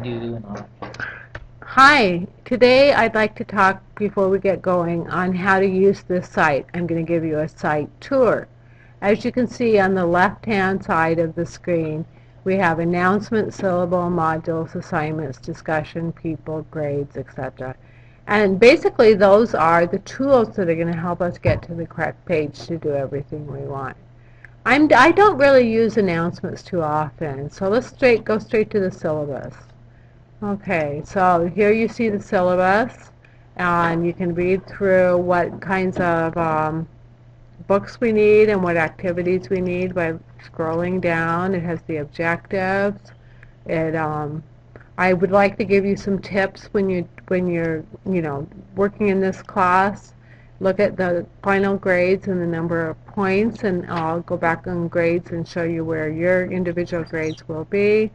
do and all that. Hi, today I'd like to talk before we get going on how to use this site. I'm going to give you a site tour. As you can see on the left-hand side of the screen, we have announcements, syllable, modules, assignments, discussion, people, grades, etc. And basically those are the tools that are going to help us get to the correct page to do everything we want. I don't really use announcements too often, so let's go straight to the syllabus. Okay, so here you see the syllabus, and you can read through what kinds of books we need and what activities we need by scrolling down. It has the objectives. I would like to give you some tips when you're working in this class. Look at the final grades and the number of points, and I'll go back on grades and show you where your individual grades will be.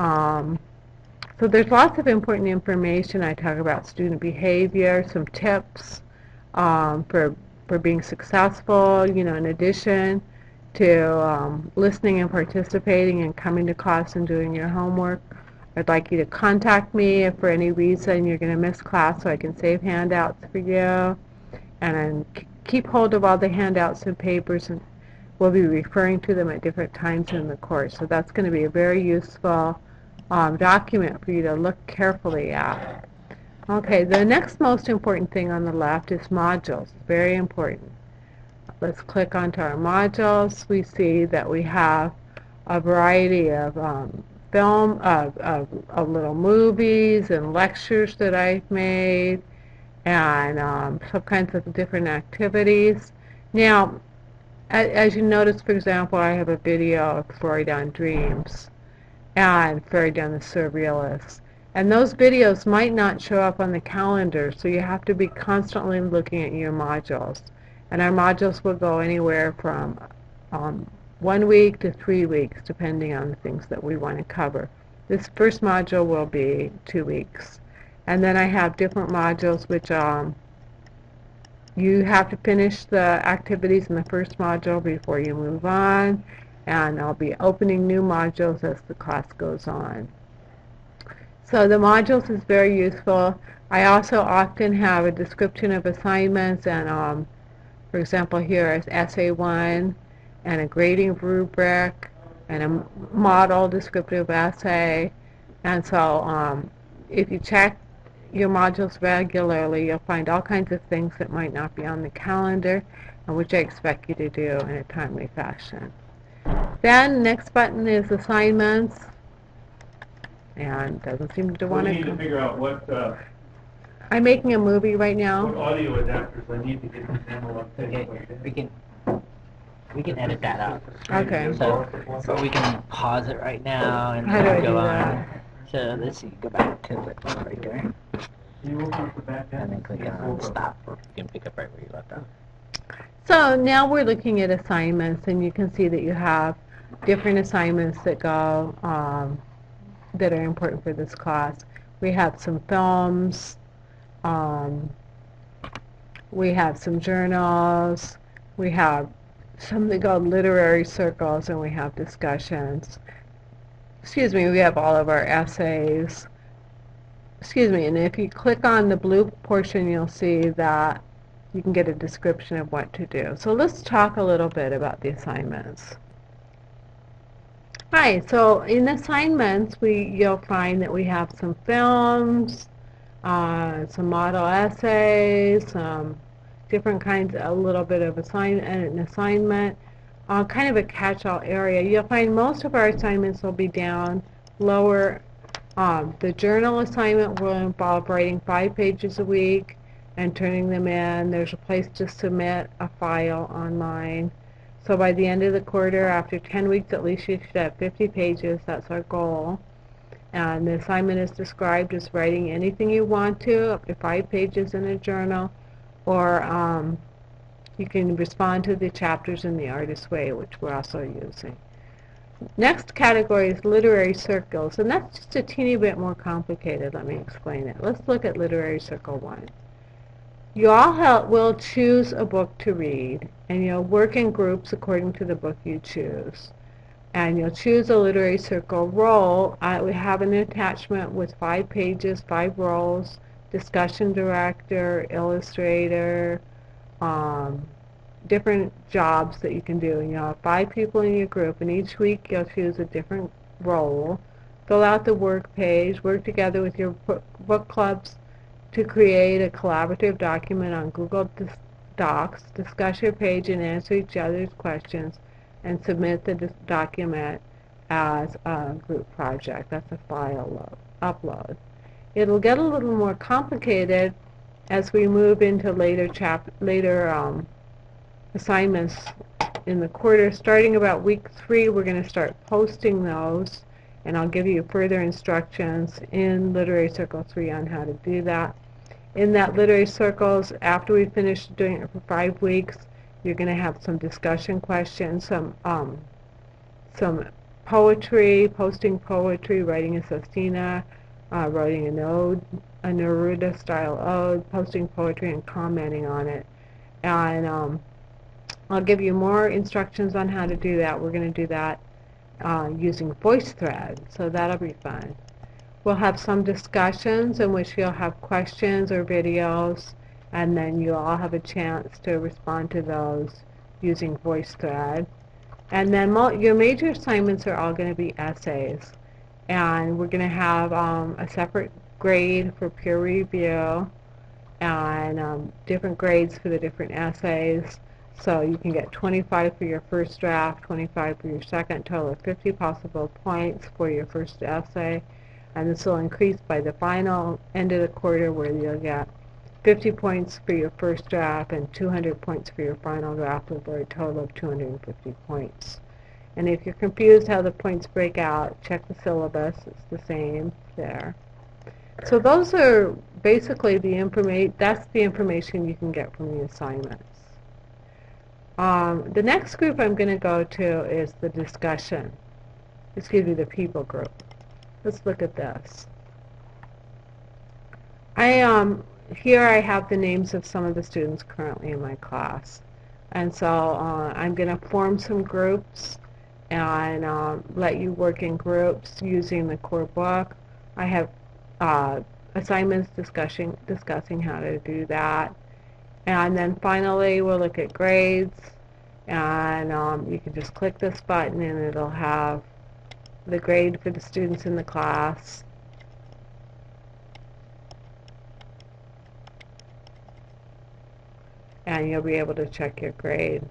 So there's lots of important information. I talk about student behavior, some tips for being successful, in addition to listening and participating and coming to class and doing your homework. I'd like you to contact me if for any reason you're going to miss class so I can save handouts for you. And keep hold of all the handouts and papers, and we'll be referring to them at different times in the course. So that's going to be a very useful document for you to look carefully at. Okay, the next most important thing on the left is modules. Very important. Let's click onto our modules. We see that we have a variety of of little movies and lectures that I've made, and some kinds of different activities. Now, as you notice, for example, I have a video of Freud on dreams and Freud on the surrealists. And those videos might not show up on the calendar, so you have to be constantly looking at your modules. And our modules will go anywhere from 1 week to 3 weeks, depending on the things that we want to cover. This first module will be 2 weeks. And then I have different modules which you have to finish the activities in the first module before you move on. And I'll be opening new modules as the class goes on. So the modules is very useful. I also often have a description of assignments, and for example here is essay 1 and a grading rubric and a model descriptive essay. And so if you check your modules regularly, you'll find all kinds of things that might not be on the calendar, and which I expect you to do in a timely fashion. Then next button is assignments, and doesn't seem to want to. We need to figure out what I'm making a movie right now. audio adapters I need to get these analog Okay, tapes. we can edit that out. Okay. So we can pause it right now and How do I go do on. that? So let's see, go back to it right there, You open the back and end. then click on stop. You can pick up right where you left off. So now we're looking at assignments, and you can see that you have different assignments that go that are important for this class. We have some films, we have some journals, we have something called literary circles, and we have discussions. Excuse me, we have all of our essays. Excuse me, and if you click on the blue portion, you'll see that you can get a description of what to do. So let's talk a little bit about the assignments. Hi, so in assignments, you'll find that we have some films, some model essays, some different kinds, a little bit of an assignment, kind of a catch-all area. You'll find most of our assignments will be down lower. The journal assignment will involve writing 5 pages a week and turning them in. There's a place to submit a file online. So by the end of the quarter, after 10 weeks at least, you should have 50 pages. That's our goal. And the assignment is described as writing anything you want to, up to 5 pages in a journal, or you can respond to the chapters in the Artist's Way, which we're also using. Next category is literary circles, and that's just a teeny bit more complicated. Let me explain it. Let's look at literary circle 1. You all will choose a book to read, and you'll work in groups according to the book you choose. and you'll choose a literary circle role. We have an attachment with 5 pages, 5 roles: discussion director, illustrator, different jobs that you can do. And you'll have 5 people in your group, and each week you'll choose a different role. Fill out the work page. Work together with your book clubs to create a collaborative document on Google Docs. Discuss your page and answer each other's questions, and submit the document as a group project. That's a file upload. It'll get a little more complicated as we move into later assignments in the quarter. Starting about week 3, we're going to start posting those, and I'll give you further instructions in Literary Circle 3 on how to do that. In that Literary Circles, after we finish doing it for 5 weeks, you're going to have some discussion questions, some poetry, posting poetry, writing a sestina, writing an ode, a Neruda-style ode, posting poetry and commenting on it. And I'll give you more instructions on how to do that. We're going to do that using VoiceThread, so that'll be fun. We'll have some discussions in which you'll have questions or videos, and then you'll all have a chance to respond to those using VoiceThread. And then your major assignments are all going to be essays, and we're going to have a separate grade for peer review, and different grades for the different essays. So you can get 25 for your first draft, 25 for your second, total of 50 possible points for your first essay. And this will increase by the final end of the quarter, where you'll get 50 points for your first draft and 200 points for your final draft, for a total of 250 points. And if you're confused how the points break out, check the syllabus. It's the same there. So those are basically that's the information you can get from the assignments. The next group I'm going to go to is the the people group. Let's look at this. Here I have the names of some of the students currently in my class. And so I'm going to form some groups and let you work in groups using the core book. I have assignments discussing how to do that. And then finally we'll look at grades. And you can just click this button and it'll have the grade for the students in the class. And you'll be able to check your grade.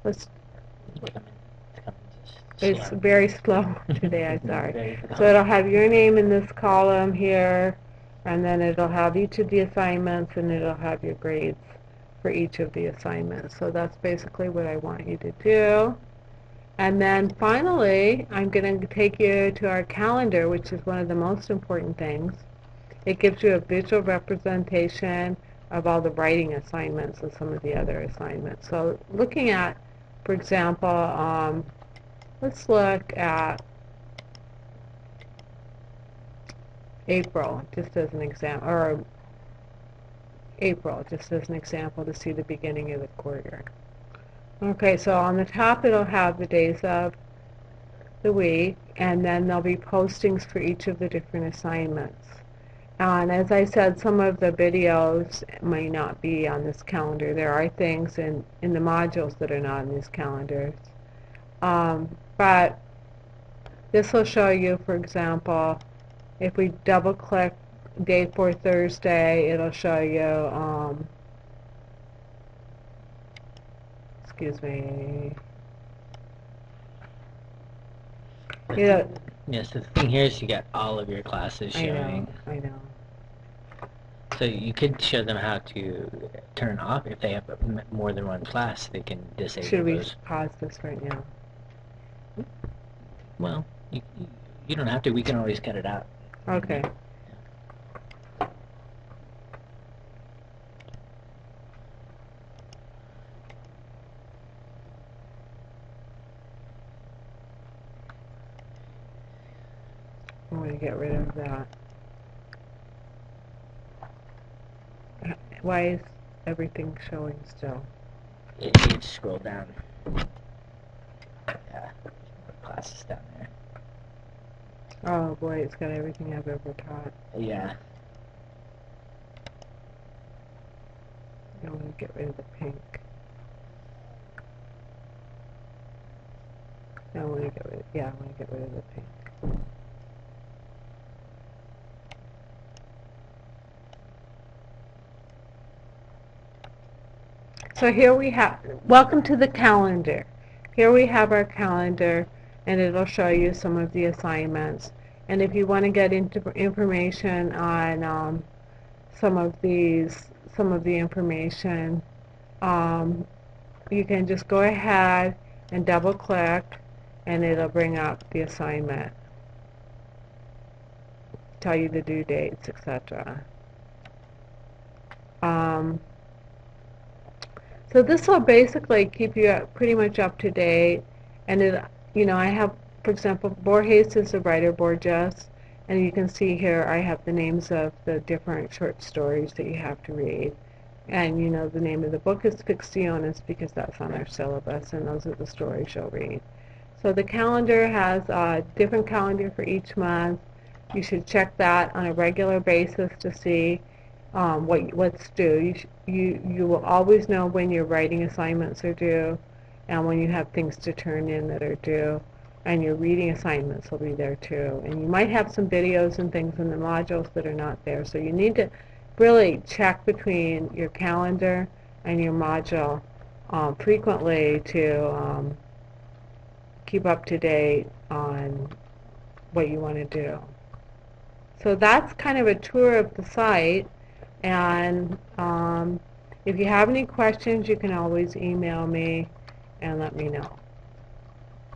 It's very slow today, I'm sorry. So it'll have your name in this column here, and then it'll have each of the assignments, and it'll have your grades for each of the assignments. So that's basically what I want you to do. And then finally, I'm going to take you to our calendar, which is one of the most important things. It gives you a visual representation of all the writing assignments and some of the other assignments. So looking at, for example, let's look at April, just as an example, or April, just as an example to see the beginning of the quarter. Okay, so on the top it'll have the days of the week, and then there'll be postings for each of the different assignments. And as I said, some of the videos may not be on this calendar. There are things in the modules that are not in these calendars. But this will show you, for example, if we double click day for Thursday, it'll show you, excuse me, Yes, the thing here is you get all of your classes showing. I know. So you could show them how to turn off. If they have more than one class, they can disable Should we those. pause this right now? Well, you don't have to. We can always cut it out. Okay. I'm going to get rid of that. Why is everything showing still? You just scroll down. Yeah. classes down there. Oh boy, it's got everything I've ever taught. Yeah. I want to get rid of the pink. I want to get rid. Yeah, I want to get rid of the pink. So here we have, welcome to the calendar. Here we have our calendar, and it'll show you some of the assignments. And if you want to get into information on some of the information, you can just go ahead and double click, and it'll bring up the assignment, tell you the due dates, etc. So this will basically keep you pretty much up to date, and I have, for example, Borges is the writer, Borges, and you can see here I have the names of the different short stories that you have to read, and the name of the book is Ficciones because that's on our syllabus, and those are the stories you'll read. So the calendar has a different calendar for each month. You should check that on a regular basis to see what's due. You will always know when your writing assignments are due and when you have things to turn in that are due, and your reading assignments will be there too. And you might have some videos and things in the modules that are not there, so you need to really check between your calendar and your module frequently to keep up to date on what you want to do. So that's kind of a tour of the site. And if you have any questions, you can always email me and let me know.